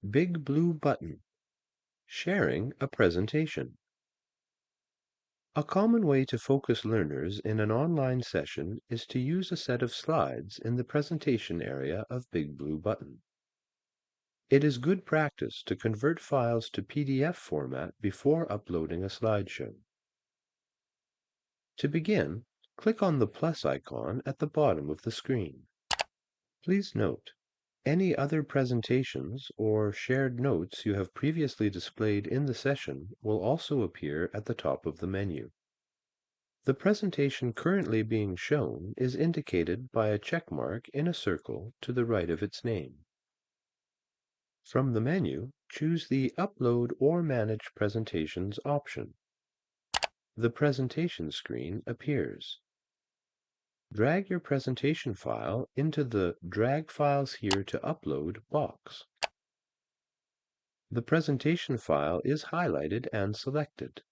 Big Blue Button. Sharing a presentation. A common way to focus learners in an online session is to use a set of slides in the presentation area of BigBlueButton. It is good practice to convert files to PDF format before uploading a slideshow. To begin, click on the plus icon at the bottom of the screen. Please note, any other presentations or shared notes you have previously displayed in the session will also appear at the top of the menu. The presentation currently being shown is indicated by a check mark in a circle to the right of its name. From the menu, choose the Upload or Manage Presentations option. The presentation screen appears. Drag your presentation file into the Drag Files Here to Upload box. The presentation file is highlighted and selected.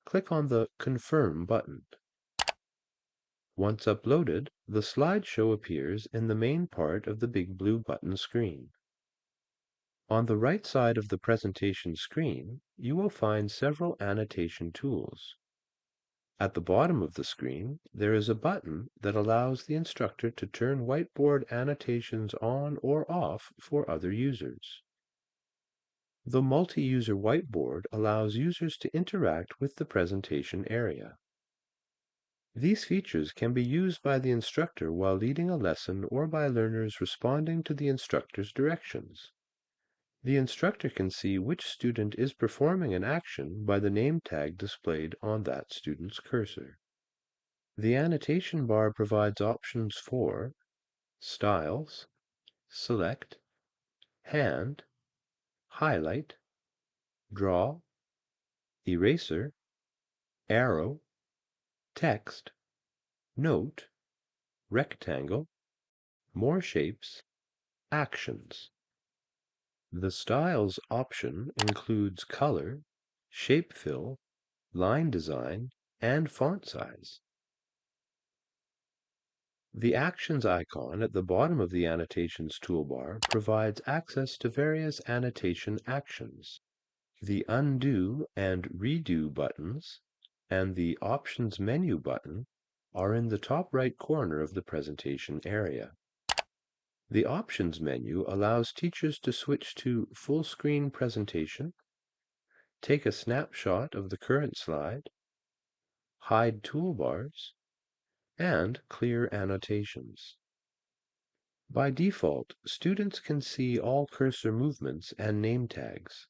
Click on the Confirm button. Once uploaded, the slideshow appears in the main part of the BigBlueButton screen. On the right side of the presentation screen, you will find several annotation tools. At the bottom of the screen, there is a button that allows the instructor to turn whiteboard annotations on or off for other users. The multi-user whiteboard allows users to interact with the presentation area. These features can be used by the instructor while leading a lesson or by learners responding to the instructor's directions. The instructor can see which student is performing an action by the name tag displayed on that student's cursor. The annotation bar provides options for styles, select, hand, highlight, draw, eraser, arrow, text, note, rectangle, more shapes, actions. The Styles option includes color, shape fill, line design, and font size. The Actions icon at the bottom of the Annotations toolbar provides access to various annotation actions. The Undo and Redo buttons and the Options menu button are in the top right corner of the presentation area. The Options menu allows teachers to switch to full screen presentation, take a snapshot of the current slide, hide toolbars, and clear annotations. By default, students can see all cursor movements and name tags.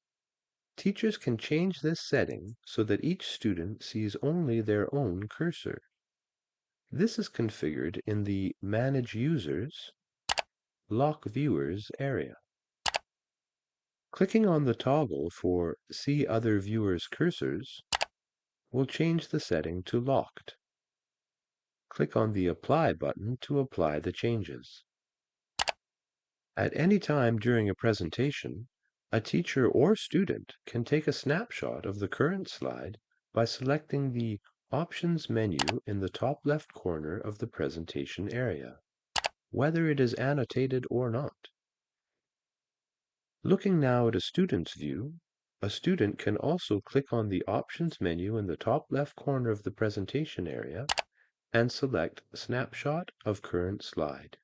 Teachers can change this setting so that each student sees only their own cursor. This is configured in the Manage Users, Lock Viewers area. Clicking on the toggle for See Other Viewers' Cursors will change the setting to Locked. Click on the Apply button to apply the changes. At any time during a presentation, a teacher or student can take a snapshot of the current slide by selecting the Options menu in the top left corner of the presentation area, whether it is annotated or not. Looking now at a student's view, a student can also click on the Options menu in the top left corner of the presentation area and select Snapshot of Current Slide.